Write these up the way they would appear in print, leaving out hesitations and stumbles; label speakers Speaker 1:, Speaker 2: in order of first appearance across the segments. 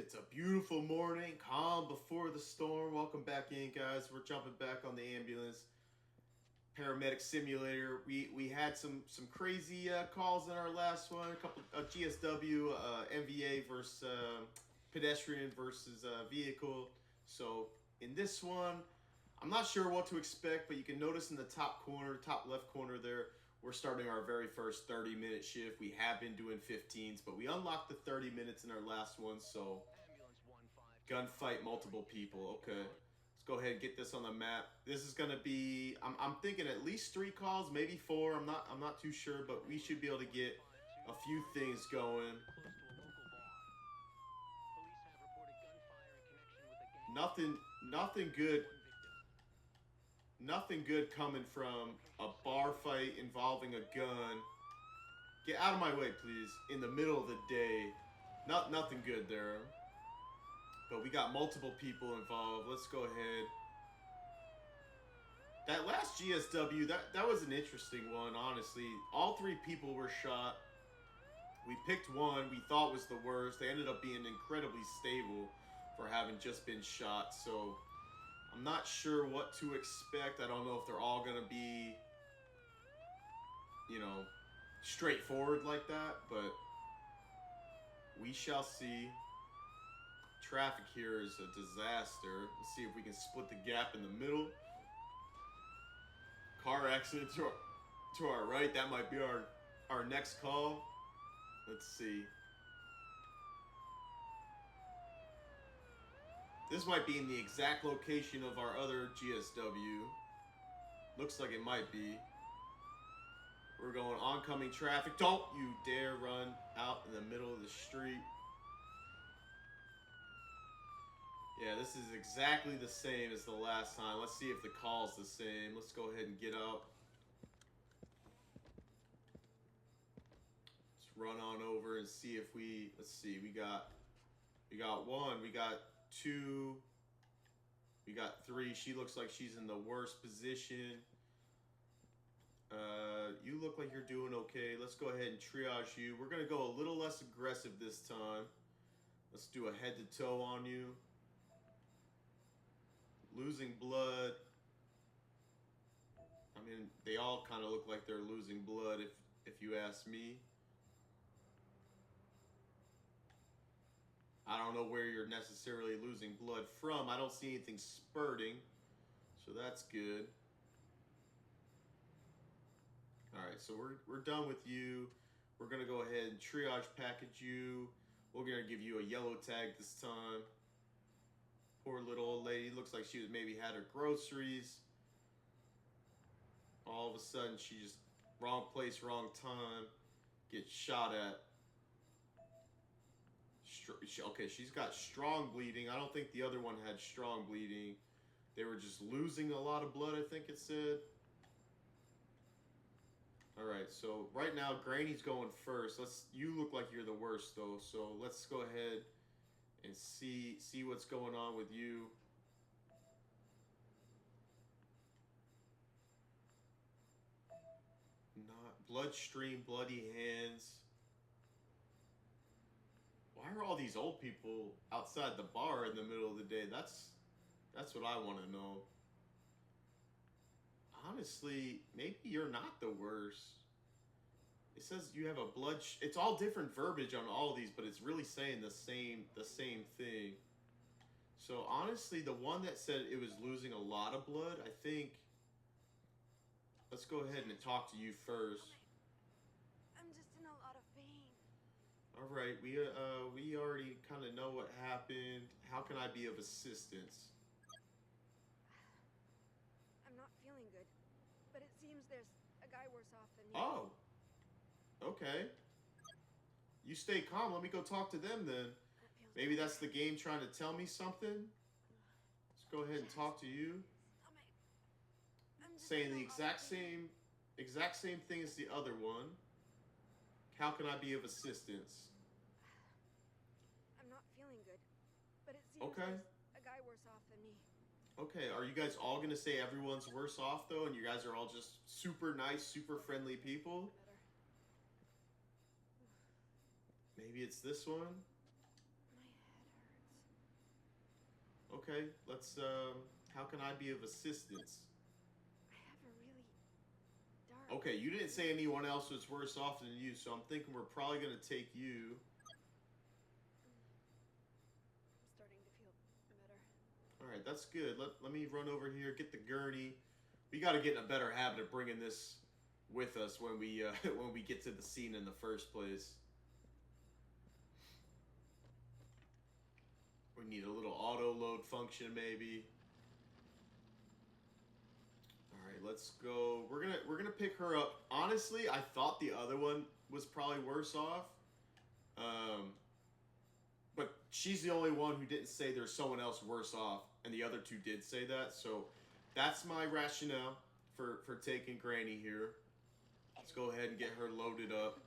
Speaker 1: It's a beautiful morning, calm before the storm. Welcome back in, guys. We're jumping back on the ambulance. Paramedic simulator. We had some crazy calls in our last one. A couple GSW, MVA versus pedestrian versus vehicle. So in this one, I'm not sure what to expect, but you can notice in the top corner, top left corner there, we're starting our very first 30-minute shift. We have been doing 15s, but we unlocked the 30 minutes in our last one, so gunfight multiple people. Okay, let's go ahead and get this on the map. This is gonna be, I'm thinking at least 3 calls, maybe 4. I'm not too sure, but we should be able to get a few things going. Nothing good. Nothing good coming from a bar fight involving a gun. Get out of my way, please. In the middle of the day. Nothing good there. But we got multiple people involved. Let's go ahead. That last GSW, that was an interesting one, honestly. All 3 people were shot. We picked one we thought was the worst. They ended up being incredibly stable for having just been shot. So I'm not sure what to expect. I don't know if they're all going to be, you know, straightforward like that, but we shall see. Traffic here is a disaster. Let's see if we can split the gap in the middle. Car accident to our right. That might be our next call. Let's see. This might be in the exact location of our other GSW. Looks like it might be. We're going oncoming traffic. Don't you dare run out in the middle of the street. Yeah, this is exactly the same as the last time. Let's see if the call's the same. Let's go ahead and get up. Let's run on over and see if we, let's see, we got 1, we got 2, we got 3. She looks like she's in the worst position. You look like you're doing okay. Let's go ahead and triage you. We're going to go a little less aggressive this time. Let's do a head to toe on you. Losing blood. I mean, they all kind of look like they're losing blood if you ask me. I don't know where you're necessarily losing blood from. I don't see anything spurting, so that's good. All right, so we're done with you. We're gonna go ahead and triage package you. We're gonna give you a yellow tag this time. Poor little old lady. Looks like she maybe had her groceries. All of a sudden, she just wrong place, wrong time. Gets shot at. Okay, she's got strong bleeding. I don't think the other one had strong bleeding. They were just losing a lot of blood, I think it said. All right, so right now, Granny's going first. You look like you're the worst, though, so let's go ahead and see what's going on with you. Not bloodstream, bloody hands. Why are all these old people outside the bar in the middle of the day? That's what I want to know. Honestly, maybe you're not the worst. It says you have a blood. It's all different verbiage on all of these, but it's really saying the same thing. So honestly, the one that said it was losing a lot of blood, I think. Let's go ahead and talk to you first.
Speaker 2: I'm just in a lot of pain.
Speaker 1: All right, we already kind of know what happened. How can I be of assistance?
Speaker 2: I'm not feeling good, but it seems there's a guy worse off than me.
Speaker 1: Oh, okay. You stay calm. Let me go talk to them then. Maybe that's the game trying to tell me something. Let's go ahead and talk to you. Saying the exact same thing as the other one. How can I be of assistance?
Speaker 2: I'm not feeling good, but it seems there's a guy worse off than me.
Speaker 1: Okay, are you guys all going to say everyone's worse off, though, and you guys are all just super nice, super friendly people? Maybe it's this one?
Speaker 2: My head
Speaker 1: Okay, let's, how can I be of assistance?
Speaker 2: I have a really dark...
Speaker 1: Okay, you didn't say anyone else was worse off than you, so I'm thinking we're probably gonna take you.
Speaker 2: I'm starting to feel better.
Speaker 1: Alright, that's good. Let me run over here, get the gurney. We gotta get in a better habit of bringing this with us when we when we get to the scene in the first place. We need a little auto load function maybe. Alright, let's go. We're gonna pick her up. Honestly, I thought the other one was probably worse off. But she's the only one who didn't say there's someone else worse off, and the other two did say that, so that's my rationale for taking Granny here. Let's go ahead and get her loaded up.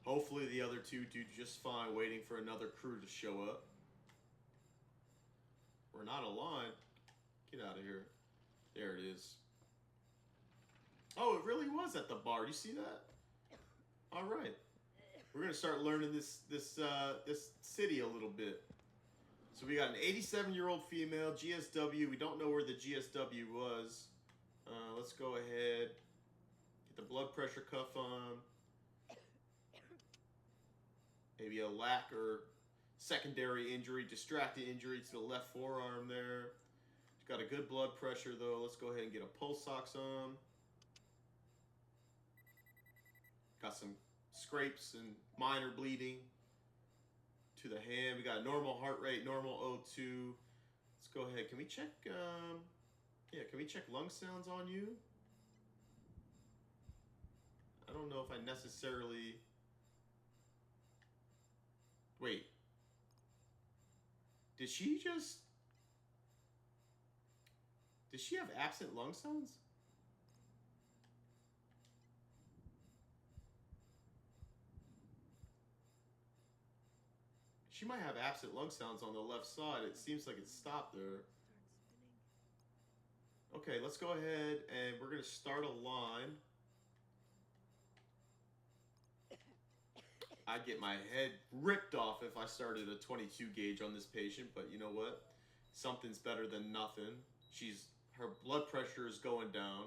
Speaker 1: Hopefully the other two do just fine waiting for another crew to show up. We're not aligned. Get out of here. There it is. Oh, it really was at the bar. You see that? All right. We're gonna start learning this city a little bit. So we got an 87-year-old female, GSW. We don't know where the GSW was. Let's go ahead. Get the blood pressure cuff on. Maybe a lack or secondary injury, distracted injury to the left forearm there. She's got a good blood pressure though. Let's go ahead and get a pulse ox on. Got some scrapes and minor bleeding to the hand. We got a normal heart rate, normal O2. Let's go ahead. Can we check, can we check lung sounds on you? I don't know if I necessarily... Wait. Did she have absent lung sounds? She might have absent lung sounds on the left side. It seems like it stopped there. Okay, let's go ahead and we're going to start a line. I'd get my head ripped off if I started a 22 gauge on this patient, but you know what? Something's better than nothing. Her blood pressure is going down.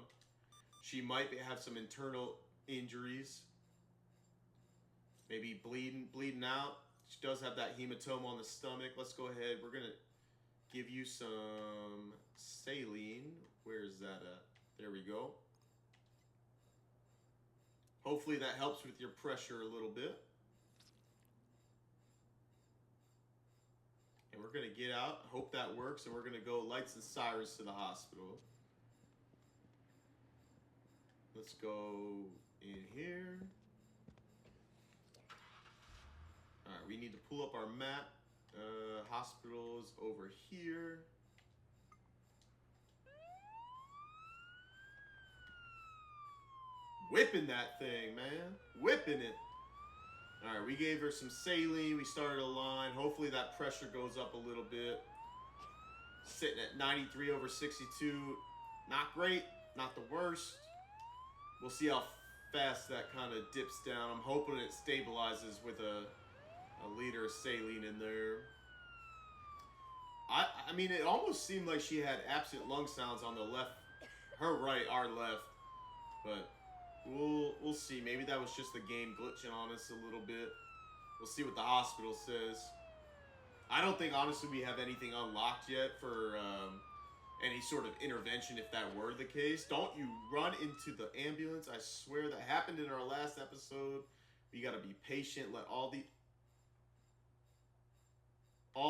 Speaker 1: She might have some internal injuries. Maybe bleeding out. She does have that hematoma on the stomach. Let's go ahead. We're going to give you some saline. Where is that at? There we go. Hopefully that helps with your pressure a little bit. And we're going to get out. Hope that works. And we're going to go lights and sirens to the hospital. Let's go in here. Alright, we need to pull up our map. Hospitals over here. Whipping that thing, man. Whipping it. Alright, we gave her some saline. We started a line. Hopefully that pressure goes up a little bit. Sitting at 93 over 62. Not great. Not the worst. We'll see how fast that kind of dips down. I'm hoping it stabilizes with a liter of saline in there. I mean, it almost seemed like she had absent lung sounds on the left. Her right, our left. But we'll see. Maybe that was just the game glitching on us a little bit. We'll see what the hospital says. I don't think, honestly, we have anything unlocked yet for any sort of intervention if that were the case. Don't you run into the ambulance. I swear that happened in our last episode. We got to be patient. Let all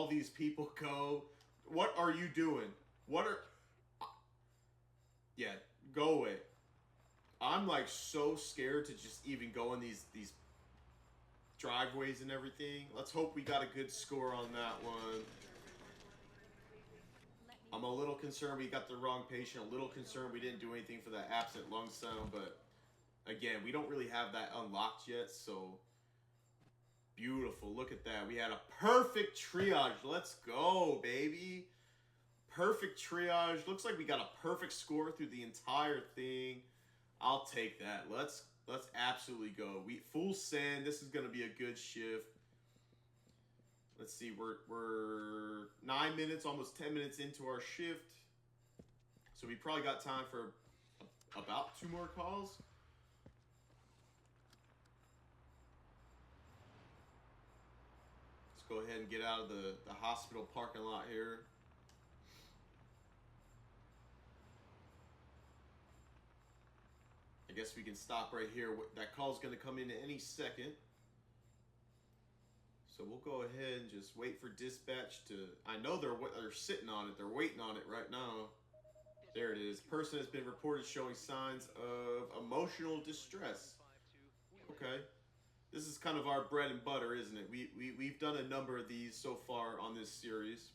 Speaker 1: these people go. What are you doing? Yeah, go away. I'm like so scared to just even go in these driveways and everything. Let's hope we got a good score on that one. I'm a little concerned we got the wrong patient. A little concerned we didn't do anything for that absent lung sound. But again, we don't really have that unlocked yet. So beautiful. Look at that. We had a perfect triage. Let's go, baby. Perfect triage. Looks like we got a perfect score through the entire thing. I'll take that. Let's absolutely go. Full send. This is going to be a good shift. Let's see, we're 9 minutes, almost 10 minutes into our shift. So we probably got time for about 2 more calls. Let's go ahead and get out of the hospital parking lot here. I guess we can stop right here. That call's going to come in any second. So we'll go ahead and just wait for dispatch to... I know they're sitting on it. They're waiting on it right now. There it is. Person has been reported showing signs of emotional distress. Okay. This is kind of our bread and butter, isn't it? We've done a number of these so far on this series.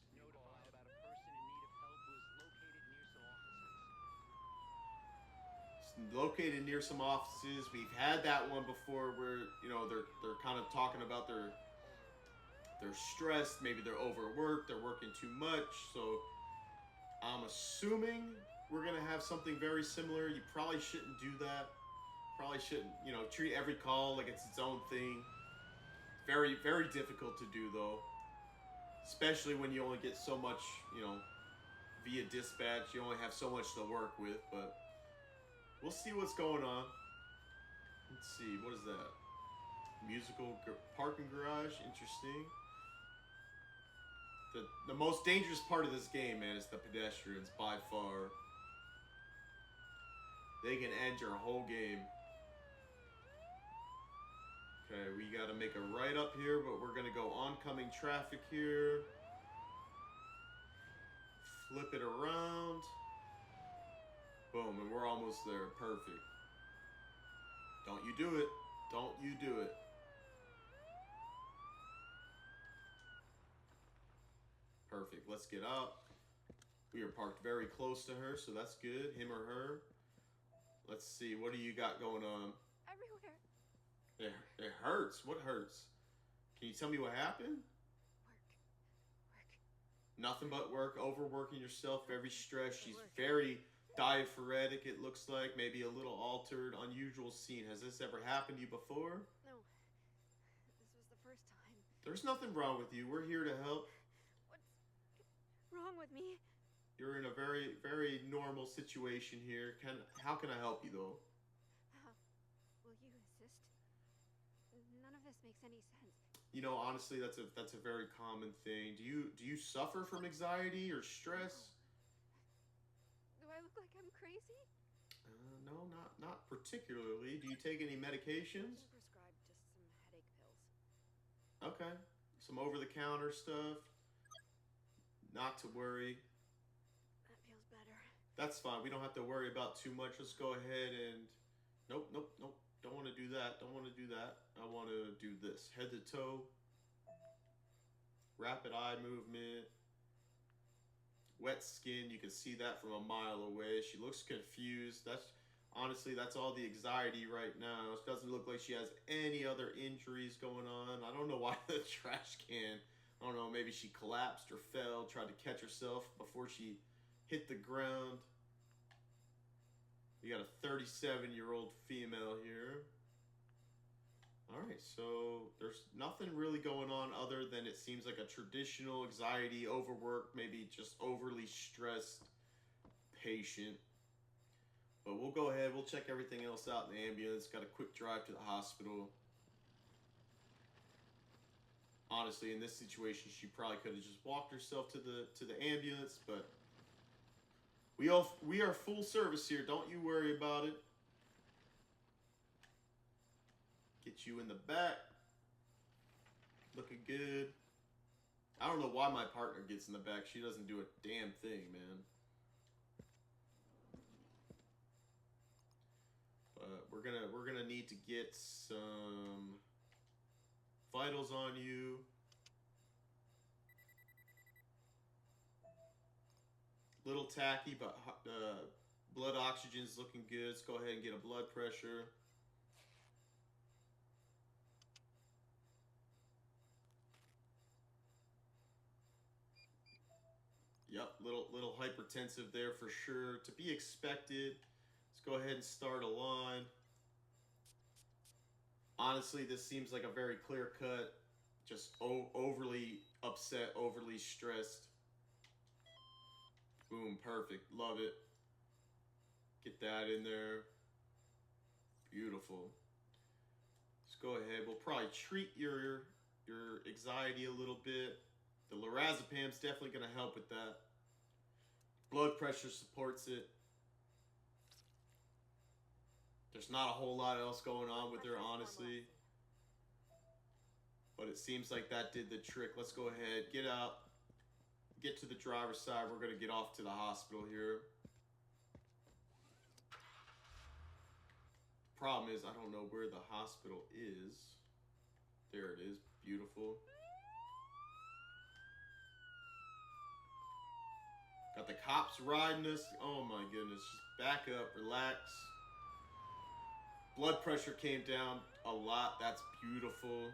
Speaker 1: Located near some offices. We've had that one before where, you know, they're kind of talking about they're stressed, maybe they're overworked, they're working too much. So I'm assuming we're gonna have something very similar. You probably shouldn't do that. Probably shouldn't, you know, treat every call like it's its own thing. Very, very difficult to do though. Especially when you only get so much, you know, via dispatch. You only have so much to work with, but we'll see what's going on. Let's see, what is that? Musical parking garage, interesting. The most dangerous part of this game, man, is the pedestrians, by far. They can end your whole game. Okay, we gotta make a right up here, but we're gonna go oncoming traffic here. Flip it around. Boom, and we're almost there. Perfect. Don't you do it. Don't you do it. Perfect. Let's get out. We are parked very close to her, so that's good. Him or her. Let's see. What do you got going on?
Speaker 2: Everywhere.
Speaker 1: It hurts. What hurts? Can you tell me what happened?
Speaker 2: Work.
Speaker 1: Nothing but work. Overworking yourself. Very stressed. She's very diaphoretic, it looks like. Maybe a little altered. Unusual scene. Has this ever happened to you before?
Speaker 2: No. This was the first time.
Speaker 1: There's nothing wrong with you. We're here to help.
Speaker 2: What's wrong with me?
Speaker 1: You're in a very, very normal situation here. How can I help you, though?
Speaker 2: Will you assist? None of this makes any sense.
Speaker 1: You know, honestly, that's a very common thing. Do you suffer from anxiety or stress?
Speaker 2: Do I look like I'm crazy?
Speaker 1: No, not particularly. Do you take any medications?
Speaker 2: I'm prescribed just some headache pills.
Speaker 1: Okay. Some over-the-counter stuff. Not to worry.
Speaker 2: That feels better.
Speaker 1: That's fine. We don't have to worry about too much. Let's go ahead and... Nope. Don't want to do that. I want to do this. Head to toe. Rapid eye movement. Wet skin. You can see that from a mile away. She looks confused. Honestly, that's all the anxiety right now. It doesn't look like she has any other injuries going on. I don't know why the trash can... I don't know, maybe she collapsed or fell, tried to catch herself before she hit the ground. We got a 37-year-old female here. Alright, so there's nothing really going on other than it seems like a traditional anxiety, overwork, maybe just overly stressed patient. But we'll go ahead, we'll check everything else out in the ambulance. Got a quick drive to the hospital. Honestly, in this situation, she probably could have just walked herself to the ambulance, but we are full service here. Don't you worry about it. Get you in the back. Looking good. I don't know why my partner gets in the back. She doesn't do a damn thing, man. But we're gonna need to get some vitals on you. Little tacky, but blood oxygen's looking good. Let's go ahead and get a blood pressure. Yep, little hypertensive there for sure. To be expected. Let's go ahead and start a line. Honestly, this seems like a very clear-cut just overly upset, overly stressed. Boom, perfect. Love it. Get that in there. Beautiful. Let's go ahead. We'll probably treat your anxiety a little bit. The lorazepam's definitely going to help with that. Blood pressure supports it. There's not a whole lot else going on with her, honestly. But it seems like that did the trick. Let's go ahead. Get out. Get to the driver's side. We're going to get off to the hospital here. Problem is, I don't know where the hospital is. There it is. Beautiful. Got the cops riding us. Oh my goodness. Just back up. Relax. Blood pressure came down a lot. That's beautiful.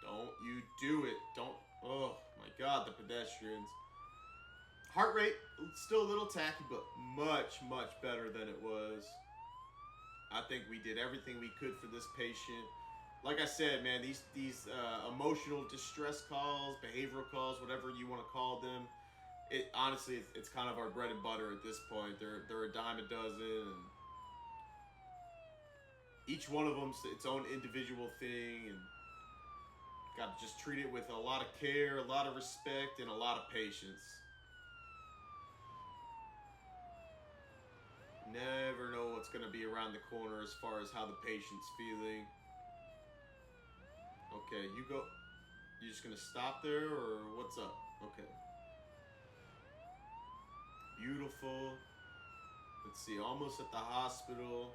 Speaker 1: Don't you do it. Don't. Oh my God, the pedestrians. Heart rate, still a little tacky, but much, much better than it was. I think we did everything we could for this patient. Like I said, man, these emotional distress calls, behavioral calls, whatever you want to call them, honestly, it's kind of our bread and butter at this point. They're a dime a dozen, and each one of them's its own individual thing, and got to just treat it with a lot of care, a lot of respect, and a lot of patience. Never know what's going to be around the corner as far as how the patient's feeling. Okay, you go. You just going to stop there, or what's up? Okay. Beautiful. Let's see, almost at the hospital.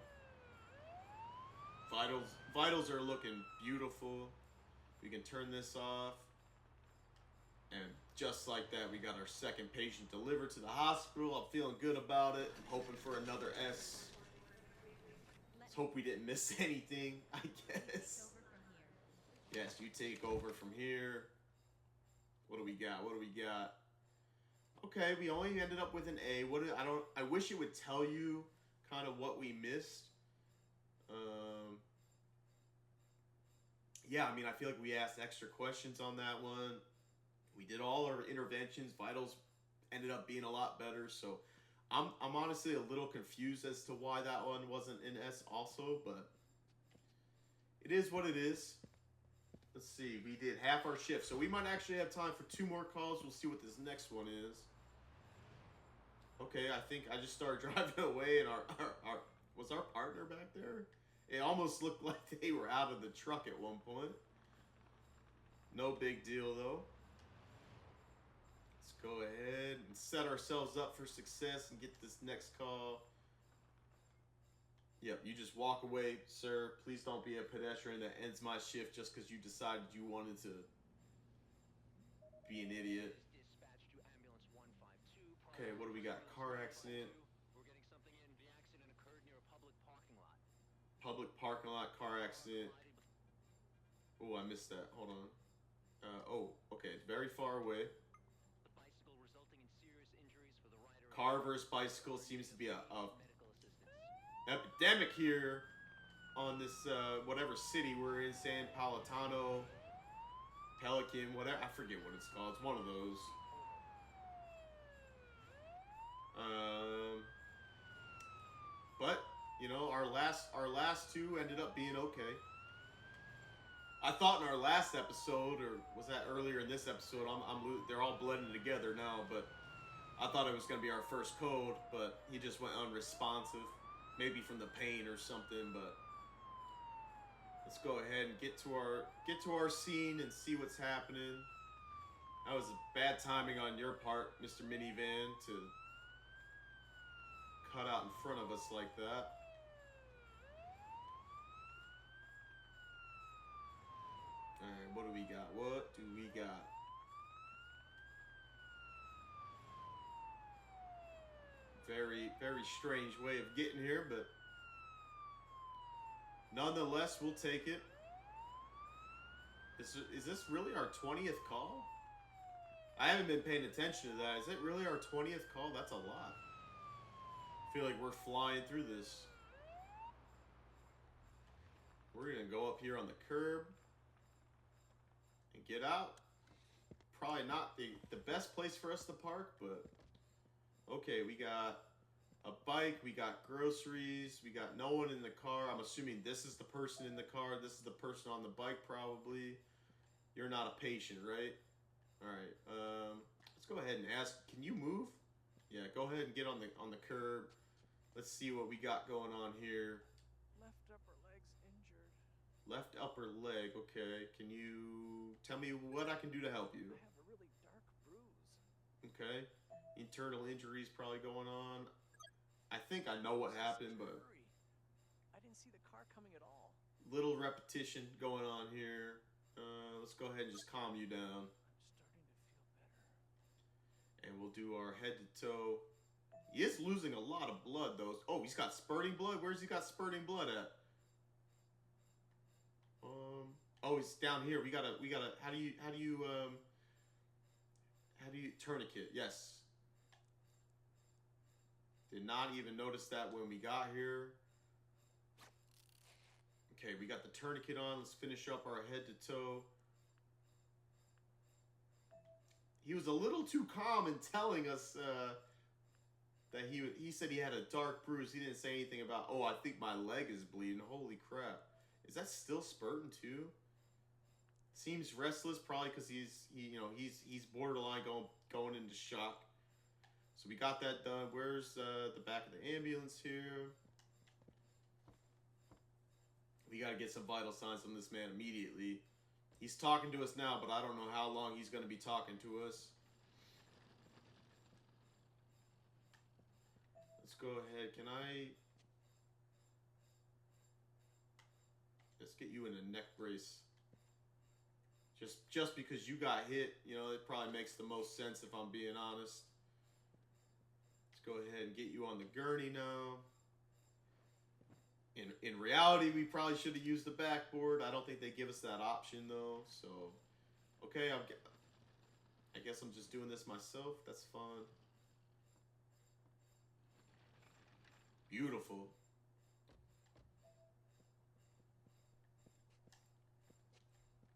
Speaker 1: Vitals are looking beautiful. We can turn this off. And just like that, we got our second patient delivered to the hospital. I'm feeling good about it. I'm hoping for another S. Let's hope we didn't miss anything, I guess. Yes, you take over from here. What do we got? What do we got? Okay, we only ended up with an A. I wish it would tell you kind of what we missed. Yeah, I mean, I feel like we asked extra questions on that one. We did all our interventions. Vitals ended up being a lot better. So I'm honestly a little confused as to why that one wasn't an S also, but it is what it is. Let's see. We did half our shift, so we might actually have time for 2 more calls. We'll see what this next one is. Okay, I think I just started driving away, and our was our partner back there? It almost looked like they were out of the truck at one point. No big deal, though. Let's go ahead and set ourselves up for success and get this next call. Yep, you just walk away, sir. Please don't be a pedestrian that ends my shift just because you decided you wanted to be an idiot. Okay, what do we got? Car accident. Public parking lot, car accident. Oh, I missed that. Hold on. Okay. It's very far away. Car versus bicycle seems to be a epidemic here on this whatever city we're in. San Palatano, Pelican, whatever. I forget what it's called. It's one of those. But you know, our last 2 ended up being okay. I thought in our last episode, or was that earlier in this episode? They're all blended together now, but I thought it was going to be our first code, but he just went unresponsive, maybe from the pain or something. But let's go ahead and get to our scene and see what's happening. That was bad timing on your part, Mr. Minivan, to cut out in front of us like that. Alright, what do we got? What do we got? Very, very strange way of getting here, but nonetheless, we'll take it. Is this really our 20th call? I haven't been paying attention to that. Is it really our 20th call? That's a lot. I feel like we're flying through this. We're going to go up here on the curb and and get out. Probably not the best place for us to park, but okay, we got a bike, we got groceries, we got no one in the car. I'm assuming this is the person in the car, this is the person on the bike probably. You're not a patient, right? Alright, let's go ahead and ask, can you move? Yeah, go ahead and get on the curb. Let's see what we got going on here.
Speaker 3: Left upper leg's injured.
Speaker 1: Left upper leg, okay. Can you tell me what I can do to help you?
Speaker 3: I have a really dark bruise.
Speaker 1: Okay. Internal injuries probably going on. I think I know what happened, but
Speaker 3: Hurry. I didn't see the car coming at all.
Speaker 1: little repetition going on here. Let's go ahead and just calm you down.
Speaker 3: I'm starting to feel better.
Speaker 1: And we'll do our head to toe. He is losing a lot of blood, though. Oh, he's got spurting blood? Where's he got spurting blood at? Oh, he's down here. We gotta, how do you tourniquet? Yes. Did not even notice that when we got here. Okay, we got the tourniquet on. Let's finish up our head to toe. He was a little too calm in telling us that he said he had a dark bruise. He didn't say anything about, oh, I think my leg is bleeding. Holy crap. Is that still spurting too? Seems restless, probably because he's borderline going into shock. So we got that done. Where's the back of the ambulance here? We got to get some vital signs from this man immediately. He's talking to us now, but I don't know how long he's going to be talking to us. Let's go ahead. Let's get you in a neck brace. Just because you got hit, it probably makes the most sense if I'm being honest. Let's go ahead and get you on the gurney now. In reality, we probably should have used the backboard. I don't think they give us that option though. So, okay, I guess I'm just doing this myself. That's fun. Beautiful.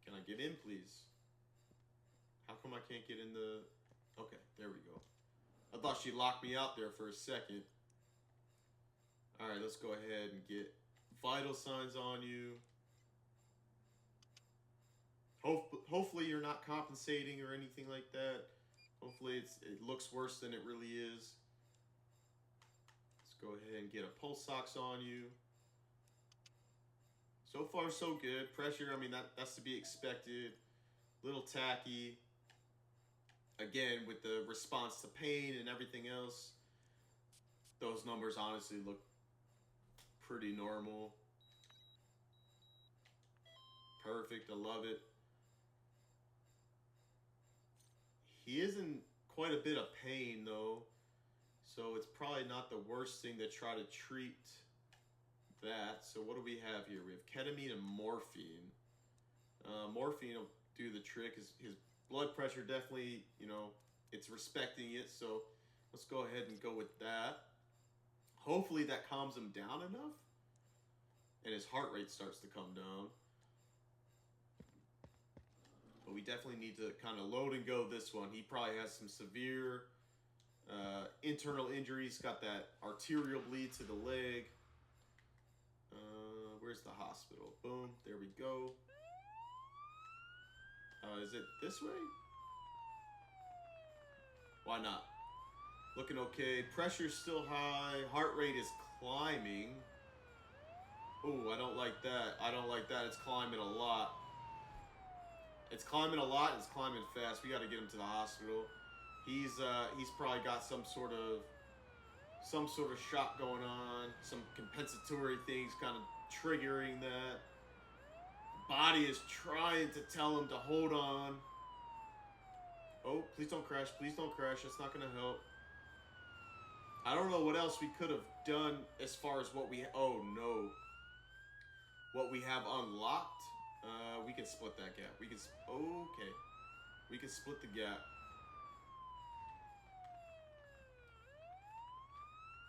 Speaker 1: Can I get in, please? How come I can't get in the... Okay, there we go. I thought she locked me out there for a second. Alright, let's go ahead and get vital signs on you. Hopefully you're not compensating or anything like that. Hopefully it looks worse than it really is. Let's go ahead and get a pulse ox on you. So far, so good. Pressure, I mean, that's to be expected. Little tacky. Again, with the response to pain and everything else, those numbers honestly look pretty normal. Perfect, I love it. He is in quite a bit of pain, though, so it's probably not the worst thing to try to treat that. So what do we have here? We have ketamine and morphine. Morphine will do the trick. His blood pressure definitely, it's respecting it. So let's go ahead and go with that. Hopefully that calms him down enough and his heart rate starts to come down. But we definitely need to kind of load and go this one. He probably has some severe internal injuries. Got that arterial bleed to the leg. Where's the hospital? Boom, there we go. Is it this way? Why not? Looking okay. Pressure's still high. Heart rate is climbing. Ooh, I don't like that. I don't like that. It's climbing a lot. It's climbing a lot and it's climbing fast. We got to get him to the hospital. He's probably got some sort of shock going on. Some compensatory things kind of triggering that. Body is trying to tell him to hold on. Oh, please don't crash. Please don't crash. That's not going to help. I don't know what else we could have done as far as what we... Oh, no. What we have unlocked. We can split that gap. We can... Okay. We can split the gap.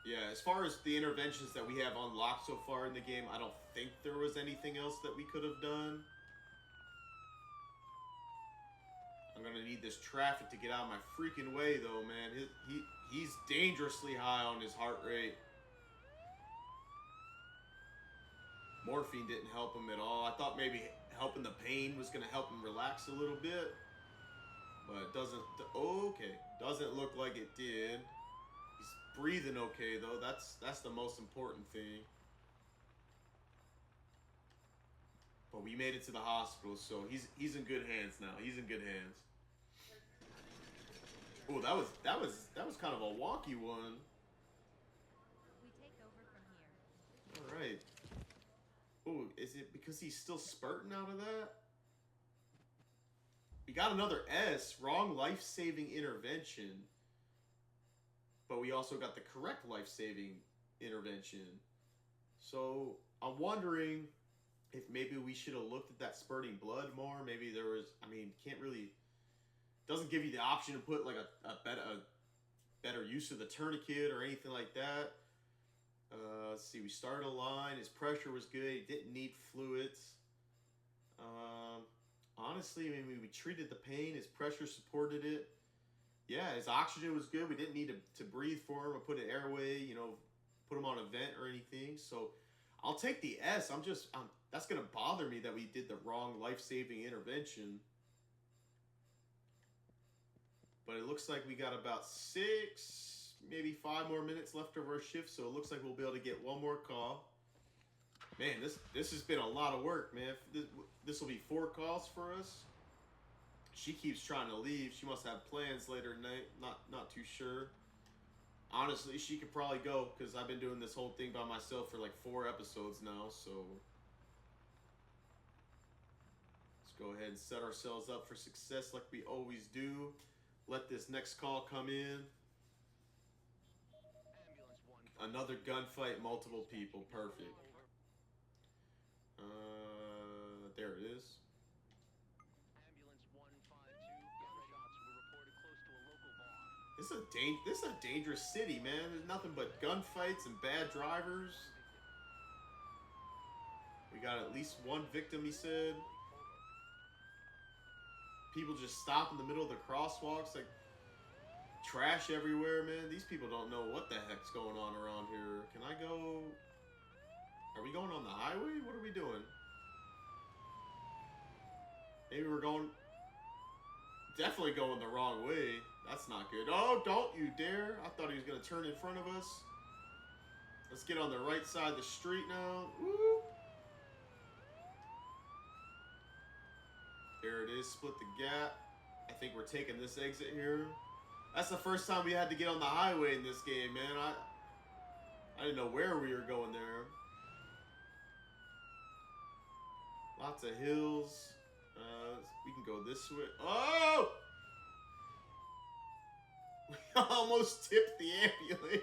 Speaker 1: Yeah, as far as the interventions that we have unlocked so far in the game, I don't think there was anything else that we could have done. I'm gonna need this traffic to get out of my freaking way, though, man. He's dangerously high on his heart rate. Morphine didn't help him at all. I thought maybe helping the pain was gonna help him relax a little bit, but it doesn't. Okay, doesn't look like it did. He's breathing okay though. That's the most important thing. But we made it to the hospital, so he's in good hands now. He's in good hands. Oh, that was kind of a wonky one.
Speaker 4: We take over from here.
Speaker 1: All right. Oh, is it because he's still spurting out of that? We got another S, wrong life-saving intervention. But we also got the correct life-saving intervention. So I'm wondering if maybe we should have looked at that spurting blood more. Maybe there was, I mean, can't really, doesn't give you the option to put like a better use of the tourniquet or anything like that. Let's see, we started a line. His pressure was good. He didn't need fluids. Honestly, I mean, we treated the pain. His pressure supported it. Yeah, his oxygen was good. We didn't need to breathe for him or put an airway, you know, put him on a vent or anything. So I'll take the S. That's going to bother me that we did the wrong life-saving intervention. But it looks like we got about 6, maybe 5 more minutes left of our shift. So it looks like we'll be able to get one more call. Man, this has been a lot of work, man. This will be 4 calls for us. She keeps trying to leave. She must have plans later tonight. Not too sure. Honestly, she could probably go because I've been doing this whole thing by myself for like 4 episodes now. So let's go ahead and set ourselves up for success like we always do. Let this next call come in. Another gunfight, multiple people. Perfect. There it is. This is a dangerous city, man. There's nothing but gunfights and bad drivers. We got at least 1 victim, he said. People just stop in the middle of the crosswalks, like trash everywhere, man. These people don't know what the heck's going on around here. Can I go? Are we going on the highway? What are we doing? Maybe we're going... Definitely going the wrong way. That's not good. Oh, don't you dare. I thought he was going to turn in front of us. Let's get on the right side of the street now. Woo! There it is. Split the gap. I think we're taking this exit here. That's the first time we had to get on the highway in this game, man. I didn't know where we were going there. Lots of hills. We can go this way. Oh! We almost tipped the ambulance.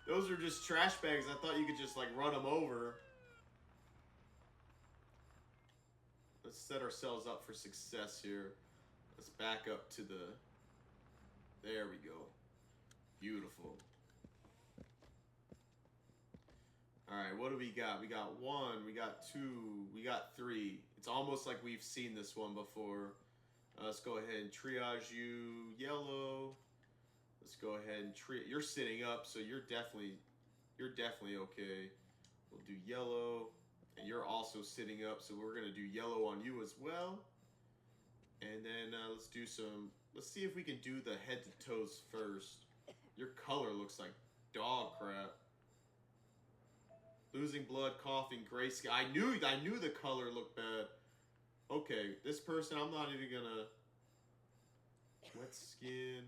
Speaker 1: Those are just trash bags. I thought you could just like run them over. Let's set ourselves up for success here. Let's back up to the... There we go. Beautiful. Alright, what do we got? We got 1, we got 2, we got 3. It's almost like we've seen this one before. Let's go ahead and triage you. Yellow. Let's go ahead and you're sitting up, so you're definitely okay. We'll do yellow. And you're also sitting up, so we're gonna do yellow on you as well. And then let's see if we can do the head to toes first. Your color looks like dog crap. Losing blood, coughing, gray skin. I knew the color looked bad. Okay, this person, I'm not even gonna... Wet skin.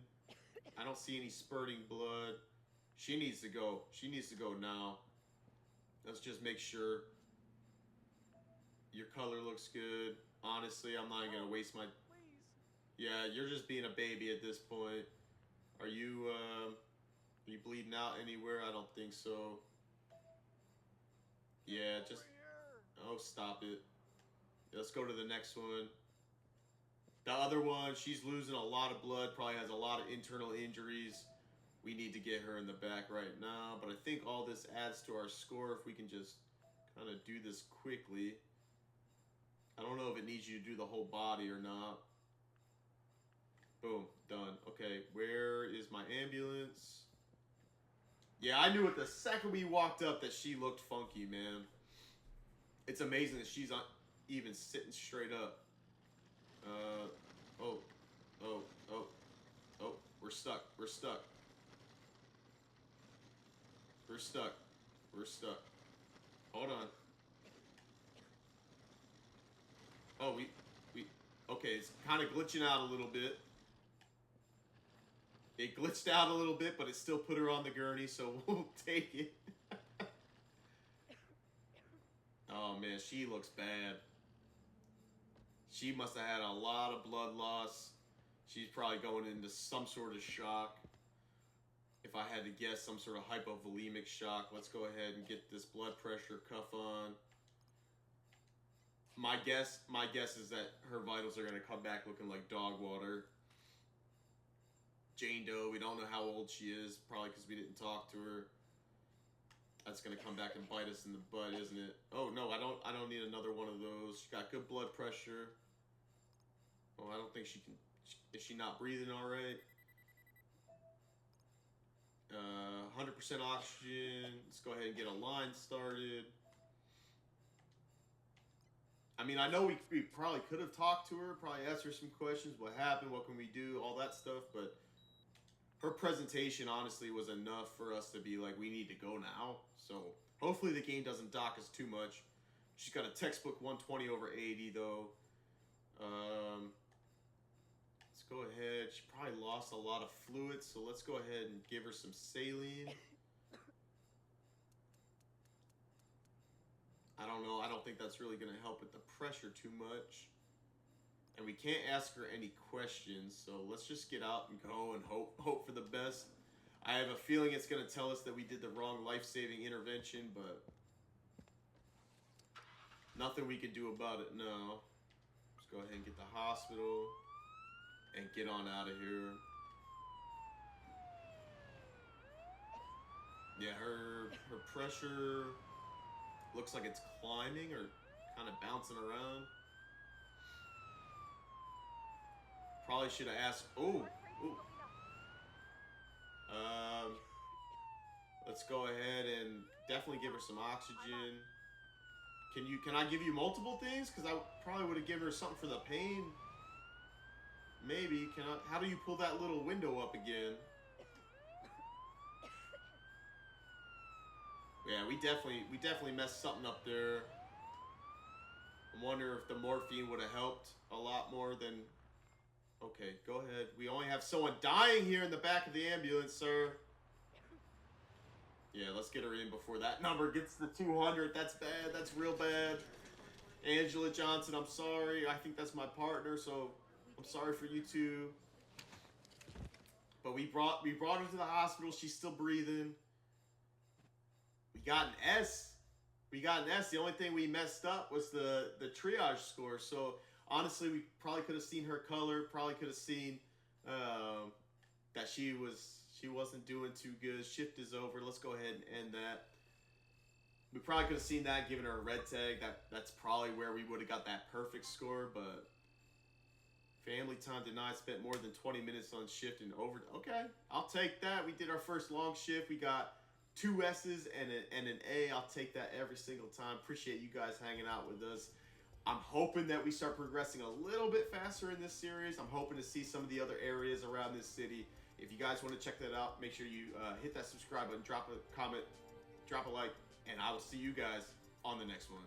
Speaker 1: I don't see any spurting blood. She needs to go. She needs to go now. Let's just make sure. Your color looks good. Honestly, I'm not even gonna waste my... Yeah, you're just being a baby at this point. Are you bleeding out anywhere? I don't think so. Yeah, just... Oh, stop it. Let's go to the next one. The other one, she's losing a lot of blood, probably has a lot of internal injuries. We need to get her in the back right now, but I think all this adds to our score if we can just kind of do this quickly. I don't know if it needs you to do the whole body or not. Boom. Done. Okay, where is my ambulance? Yeah, I knew it the second we walked up that she looked funky, man. It's amazing that she's not even sitting straight up. Oh. Oh. Oh. Oh. We're stuck. We're stuck. We're stuck. We're stuck. Hold on. Oh, we... Okay, it's kind of glitching out a little bit. It glitched out a little bit, but it still put her on the gurney, so we'll take it. Oh, man, she looks bad. She must have had a lot of blood loss. She's probably going into some sort of shock. If I had to guess, some sort of hypovolemic shock. Let's go ahead and get this blood pressure cuff on. My guess is that her vitals are going to come back looking like dog water. Jane Doe, we don't know how old she is, probably because we didn't talk to her. That's going to come back and bite us in the butt, isn't it? Oh, no, I don't need another one of those. She got good blood pressure. Oh, I don't think she can... Is she not breathing all right? 100% oxygen. Let's go ahead and get a line started. I mean, I know we probably could have talked to her, probably asked her some questions. What happened? What can we do? All that stuff. But her presentation, honestly, was enough for us to be like, we need to go now. So hopefully the game doesn't dock us too much. She's got a textbook 120 over 80, though. Let's go ahead. She probably lost a lot of fluids, so let's go ahead and give her some saline. I don't know. I don't think that's really going to help with the pressure too much. And we can't ask her any questions, so let's just get out and go and hope for the best. I have a feeling it's going to tell us that we did the wrong life-saving intervention, but nothing we can do about it now. Let's go ahead and get the hospital and get on out of here. Yeah, her pressure looks like it's climbing or kind of bouncing around. Probably should have asked. Oh. Let's go ahead and definitely give her some oxygen. Can I give you multiple things? Because I probably would have given her something for the pain. Maybe. How do you pull that little window up again? Yeah, we definitely messed something up there. I wonder if the morphine would have helped a lot more than... Okay, go ahead. We only have someone dying here in the back of the ambulance, sir. Yeah, let's get her in before that number gets to 200. That's bad. That's real bad. Angela Johnson, I'm sorry. I think that's my partner, so I'm sorry for you too. But we brought her to the hospital. She's still breathing. We got an S. The only thing we messed up was the triage score. So honestly, we probably could have seen her color. Probably could have seen that she wasn't doing too good. Shift is over. Let's go ahead and end that. We probably could have seen that, given her a red tag. That's probably where we would have got that perfect score. But family time denied. Spent more than 20 minutes on shift and over. Okay, I'll take that. We did our first long shift. We got 2 S's and an A. I'll take that every single time. Appreciate you guys hanging out with us. I'm hoping that we start progressing a little bit faster in this series. I'm hoping to see some of the other areas around this city. If you guys want to check that out, make sure you hit that subscribe button, drop a comment, drop a like, and I will see you guys on the next one.